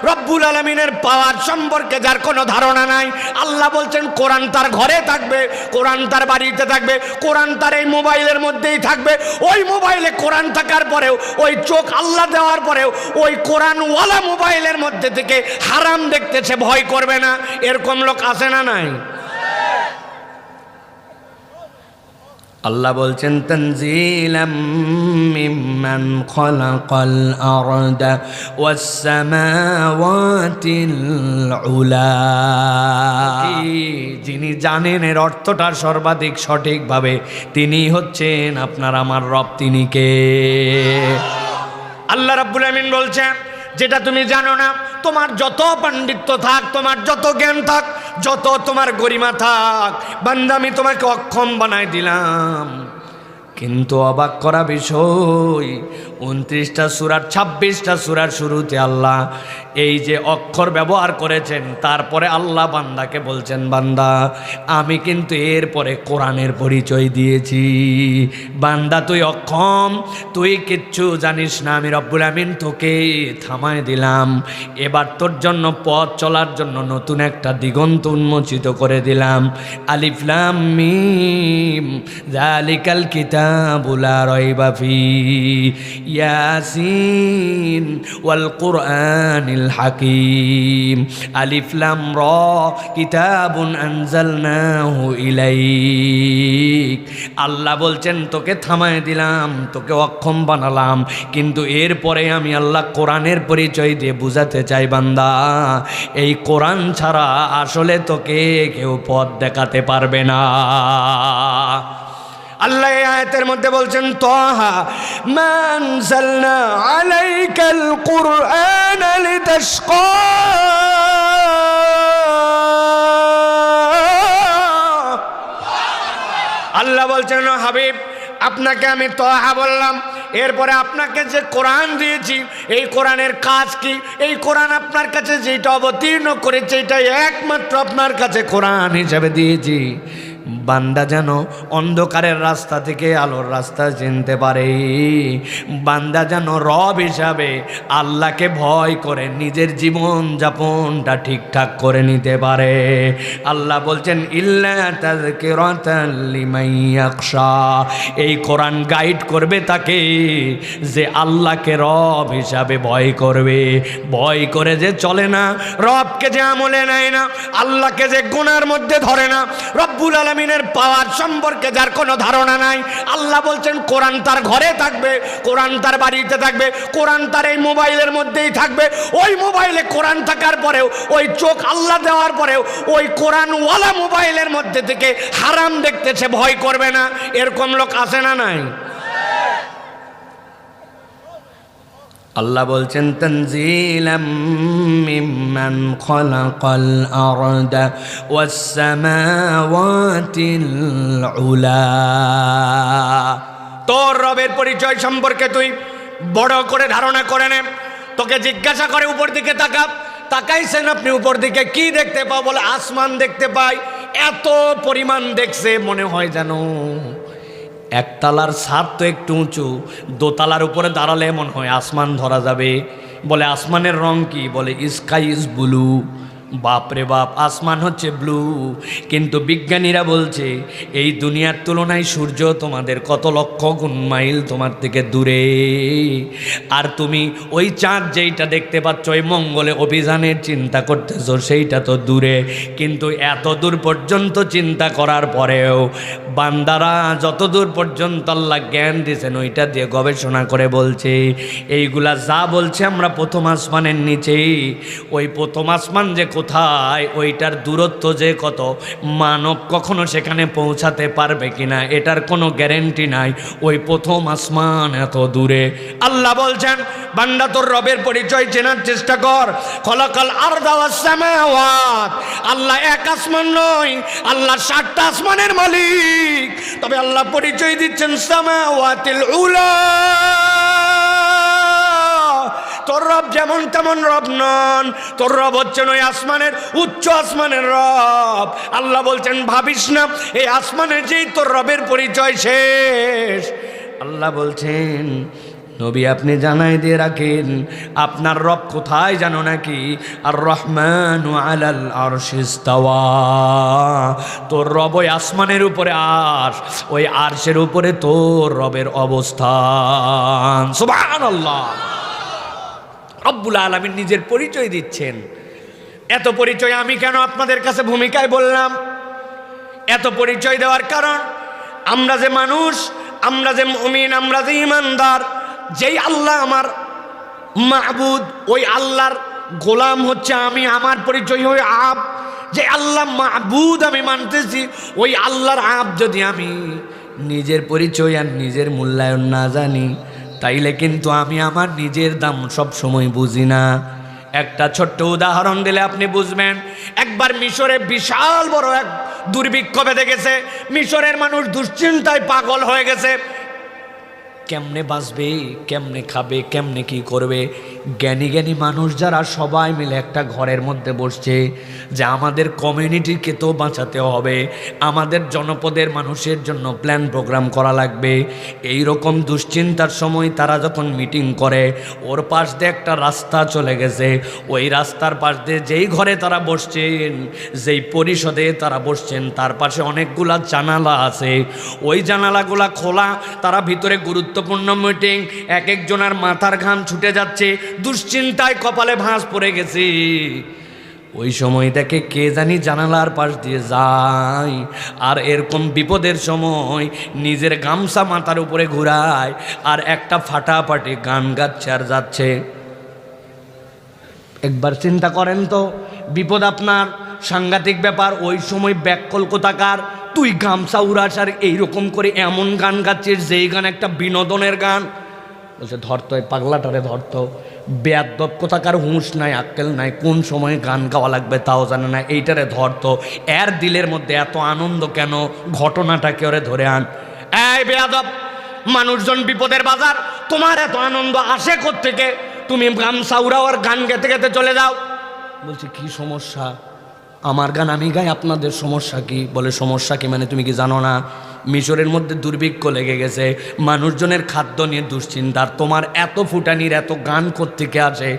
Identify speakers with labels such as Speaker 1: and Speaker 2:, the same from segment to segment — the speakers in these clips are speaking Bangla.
Speaker 1: রব্বুল আলামিনের পাওয়ার সম্পর্কে যার কোনো ধারণা নাই, আল্লাহ বলছেন কোরআন তার ঘরে থাকবে, কোরআন তার বাড়িতে থাকবে, কোরআন তার এই মোবাইলের মধ্যেই থাকবে। ওই মোবাইলে কোরআন থাকার পরেও, ওই চোখ আল্লাহ দেওয়ার পরেও ওই কোরআনওয়ালা মোবাইলের মধ্যে থেকে হারাম দেখতেছে, ভয় করবে না। এরকম লোক আছে না নাই? আল্লাহ বলছেন তানজিলাম মিম্মান খালাকাল আরদা ওয়াস সামাওয়াতিল উলা। যিনি জানেন এর অর্থটা সর্বাধিক সঠিকভাবে, তিনি হচ্ছেন আপনার আমার রব। তিনি কে? আল্লাহ রাব্বুল আমিন বলছেন, যেটা তুমি জানো না, তোমার যত পাণ্ডিত্য থাক, তোমার যত জ্ঞান থাক, যত তোমার গরিমা থাক, বান্দা আমি তোমাকে অক্ষম বানাই দিলাম। কিন্তু অবাক করা বিষয়, 29টা সূরার 26টা সূরার শুরুতে আল্লাহ এই যে অক্ষর ব্যবহার করেছেন, তারপরে আল্লাহ বান্দাকে বলছেন, বান্দা আমি কিন্তু এরপরে কোরআনের পরিচয় দিয়েছি। বান্দা তুই অক্ষম, তুই কিচ্ছু জানিস না, আমি রব্বুল আমিন তোকে থামায় দিলাম। এবার তোর জন্য পথ চলার জন্য নতুন একটা দিগন্ত উন্মোচিত করে দিলাম। আলিফ লাম মিম যালিকাল কিতাবু লা রাইবা ফি ইয়াসিন ওয়াল কুরআনিল হাকিম। আলিফ লাম র কিতাবুন আনজালনাহু ইলাইক। আল্লাহ বলছেন তোকে থামায় দিলাম, তোকে অক্ষম বানালাম, কিন্তু এরপরে আমি আল্লাহ কোরআনের পরিচয় দিয়ে বুঝাতে চাই, বান্দা এই কোরআন ছাড়া আসলে তোকে কেউ পথ দেখাতে পারবে না। আল্লাহ এই আয়াতের মধ্যে বলছেন, তাহা মা আনজালনা আলাইকাল কুরআনা লিতাশকা। আল্লাহ বলছেন, হাবিব আপনাকে আমি তাহা বললাম, এরপরে আপনাকে যে কোরআন দিয়েছি, এই কোরআনের কাজ কি? এই কোরআন আপনার কাছে যেটা অবতীর্ণ করেছে, এটা একমাত্র আপনার কাছে কোরআন হিসাবে দিয়েছি। বান্দা যেন অন্ধকারের রাস্তা থেকে আলোর রাস্তা চিনতে পারে, বান্দা যেন রব হিসাবে আল্লাহকে ভয় করে নিজের জীবন যাপনটা ঠিকঠাক করে নিতে পারে। আল্লাহ বলছেন, ইল্লা তাযকিরাতাল লিমান ইয়াখশা। এই কোরআন গাইড করবে তাকে যে আল্লাহকে রব হিসাবে ভয় করবে। ভয় করে যে চলে না, রবকে যে আমলে নেয় না, আল্লাহকে যে গুনার মধ্যে ধরে না, রব্বুল আলামিনের পাওয়ার সম্পর্কে যার কোনো ধারণা নাই, আল্লাহ বলছেন কোরআন তার ঘরে থাকবে, কোরআন তার বাড়িতে থাকবে, কোরআন তার এই মোবাইলের মধ্যেই থাকবে। ওই মোবাইলে কোরআন থাকার পরেও, ওই চোখ আল্লাহ দেওয়ার পরেও ওই কোরআনওয়ালা মোবাইলের মধ্যে থেকে হারাম দেখতেছে, ভয় করবে না। এরকম লোক আছে না নাই? আল্লাহ বলছেন তানজিলাম মিম্মান খালাকাল আরদা ওয়াস সামাওয়াতিল উলা। তোর রবের পরিচয় সম্পর্কে তুই বড় করে ধারণা করে নে। তোকে জিজ্ঞাসা করে উপর দিকে তাকা, তাকাইছেন আপনি উপর দিকে, কি দেখতে পাও? বলে আসমান দেখতে পাই। এত পরিমাণ দেখছে, মনে হয় যেন একতলার ছাদ তো একটু উঁচু, দোতলার উপরে দাঁড়ালে মনে হয় আসমান ধরা যাবে। বলে আসমানের রং কি? বলে স্কাই ইজ ব্লু। বাপরে বাপ, আসমান হচ্ছে ব্লু। কিন্তু বিজ্ঞানীরা বলছে এই দুনিয়ার তুলনায় সূর্য তোমাদের কত লক্ষ গুণ মাইল তোমার থেকে দূরে। আর তুমি ওই চাঁদ যেইটা দেখতে পাচ্ছ, ওই মঙ্গলে অভিযানের চিন্তা করতেছ, সেইটা তো দূরে। কিন্তু এত দূর পর্যন্ত চিন্তা করার পরেও বান্দারা যত দূর পর্যন্ত আল্লাহ জ্ঞান দিয়েছেন, ওইটা দিয়ে গবেষণা করে বলছে এইগুলা যা বলছে আমরা প্রথম আসমানের নিচে, ওই প্রথম আসমান যে কোথায়, ওইটার দূরত্ব যে কত, মানব কখনো সেখানে পৌঁছাতে পারবে কিনা এটার কোনো গ্যারেন্টি নাই। ওই প্রথম আসমান এত দূরে। আল্লাহ বলছেন, বান্দা তোর রবের পরিচয় চেনার চেষ্টা কর। খলাকাল আরদা ওয়াস সামাওয়াত। আল্লাহ এক আসমান নয়, আল্লাহ 7টা আসমানের মালিক। তবে আল্লাহ পরিচয় দিচ্ছেন সামাওয়াতিল উলা। তোর রব যেমন তেমন রব নন, তোর রব হচ্ছেন ওই আসমানের, উচ্চ আসমানের রব। আল্লাহ বলছেন ভাবিস না এই আসমানের যেই তোর রবের পরিচয় শেষ। আল্লাহ বলছেন নবী আপনি জানাই দিয়ে রাখেন আপনার রব কোথায় জানো নাকি? আর রহমানু আলাল আরশি ইস্তাওয়া, তোর রব ওই আসমানের উপরে আরশ, ওই আরশের উপরে তোর রবের অবস্থান। সুবহানাল্লাহ। রব্বুল আলামিন নিজের পরিচয় দিচ্ছেন। এত পরিচয় আমি কেন আপনাদের কাছে ভূমিকায় বললাম? এত পরিচয় দেওয়ার কারণ আমরা যে মানুষ, আমরা যে মুমিন, আমরা যে ইমানদার, যেই আল্লাহ আমার মাবুদ, ওই আল্লাহর গোলাম হচ্ছে আমি, আমার পরিচয় হয়ে আব। যে আল্লাহ মাবুদ আমি মানতেছি, ওই আল্লাহর আব যদি আমি নিজের পরিচয় আর নিজের মূল্যায়ন না জানি, তাইলে কিন্তু আমি আমার নিজের দাম সব সময় বুঝি না। একটা ছোট্ট উদাহরণ দিলে আপনি বুঝবেন। একবার মিশরে বিশাল বড় এক দুর্ভিক্ষ বেঁধে গেছে। মিশরের মানুষ দুশ্চিন্তায় পাগল হয়ে গেছে। কেমনে বাঁচবে, কেমনে খাবে, কেমনে কি করবে। জ্ঞানী জ্ঞানী মানুষ যারা সবাই মিলে একটা ঘরের মধ্যে বসছে যে আমাদের কমিউনিটিকে তো বাঁচাতে হবে, আমাদের জনপদের মানুষের জন্য প্ল্যান প্রোগ্রাম করা লাগবে। এই রকম দুশ্চিন্তার সময় তারা যখন মিটিং করে, ওর পাশ দিয়ে একটা রাস্তা চলে গেছে। ওই রাস্তার পাশ দিয়ে যেই ঘরে তারা বসছেন, যেই পরিষদে তারা বসছেন, তার পাশে অনেকগুলা জানালা আছে। ওই জানালাগুলা খোলা, তারা ভিতরে গুরুত্বপূর্ণ মিটিং। এক একজনের মাথার ঘাম ছুটে যাচ্ছে, দুশ্চিন্তায় কপালে ভাঁজ পড়ে গেছে। ওই সময় দেখে কে জানি জানালার পাশ দিয়ে যায়, আর এরকম বিপদের সময় নিজের গামছা মাথার উপরে ঘুরায় আর একটা ফাটাফাটি গান গাচ্ছে আর যাচ্ছে। একবার চিন্তা করেন তো, বিপদ আপনার, সাংঘাতিক ব্যাপার। ওই সময় ব্যাককল কোথাকার, তুই গামছা উড়াস আর এইরকম করে এমন গান গাচ্ছিস যেই গান একটা বিনোদনের গান। বলছে ধরতো, এই পাগলাটারে ধরতো। বেয়াদ্দব কোথাকার, হুঁশ নাই, আক্কেল নাই, কোন সময় গান গাওয়া লাগবে তাও জানে না, এইটারে ধরতো। এর দিলের মধ্যে এত আনন্দ কেন? ঘটনাটাকে ওরে ধরে আন। এই বেয়াদব, মানুষজন বিপদের বাজার, তোমার এত আনন্দ আসে কোত্থেকে? তুমি গামছা উড়াও আর গান গেতে গেতে চলে যাও। বলছে কি সমস্যা? আমার গান আমি গাই, আপনাদের সমস্যা কি? বলে সমস্যা কি মানে তুমি কি জানো না? মিশরের মধ্যে দুর্ভিক্ষ লেগে গেছে, মানুষজনের খাদ্য নিয়ে দুশ্চিন্তার, তোমার এত ফুটানির এত গান কোত্থেকে আসে?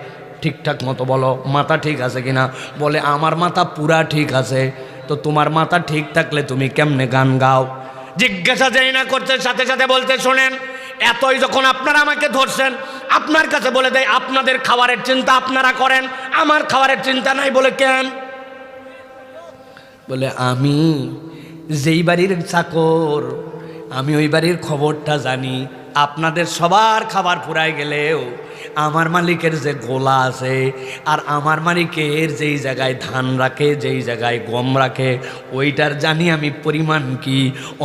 Speaker 1: ঠিকঠাক মতো বলো, মাথা ঠিক আছে কিনা? বলে আমার মাথা পুরা ঠিক আছে। তো তোমার মাথা ঠিক থাকলে তুমি কেমনে গান গাও? জিজ্ঞাসা যাই না করতে, সাথে সাথে বলতে শোনেন, এতই যখন আপনারা আমাকে ধরছেন, আপনার কাছে বলে দেয় আপনাদের খাবারের চিন্তা আপনারা করেন, আমার খাবারের চিন্তা নাই। বলে কেন? বলে আমি যেই বাড়ির চাকর, আমি ওই বাড়ির খবরটা জানি। আপনাদের সবার খাবার ফুরায় গেলেও আমার মালিকের যে গোলা আছে, আর আমার মালিকের যেই জায়গায় ধান রাখে, যেই জায়গায় গম রাখে, ওইটার জানি আমি পরিমাণ কি।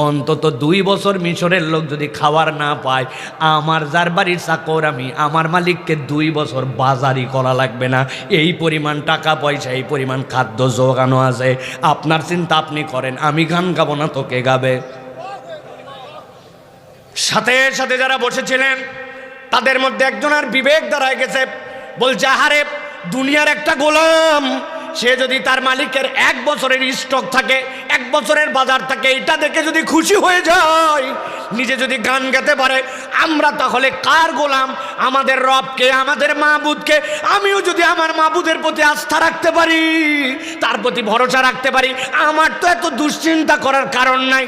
Speaker 1: অন্তত 2 বছর মিশরের লোক যদি খাবার না পায়, আমার যার বাড়ির চাকর আমি, আমার মালিককে 2 বছর বাজারই করা লাগবে না। এই পরিমাণ টাকা পয়সা, এই পরিমাণ খাদ্য জোগানো আছে। আপনার চিন্তা আপনি করেন, আমি গান গাবো না তো কে গাবে? সাথে সাথে যারা বসেছিলেন তাদের মধ্যে একজনের বিবেক দাঁড়ায় গেছে। বলছে আহারে, দুনিয়ার একটা গোলাম, সে যদি তার মালিকের 1 বছরের স্টক থাকে, 1 বছরের বাজার থাকে, এটা দেখে যদি খুশি হয়ে যায়, নিজে যদি গান গাইতে পারে, আমরা তাহলে কার গোলাম? আমাদের রবকে, আমাদের মাবুদকে। আমিও যদি আমার মাবুদের প্রতি আস্থা রাখতে পারি, তার প্রতি ভরসা রাখতে পারি, আমার তো এত দুশ্চিন্তা করার কারণ নাই।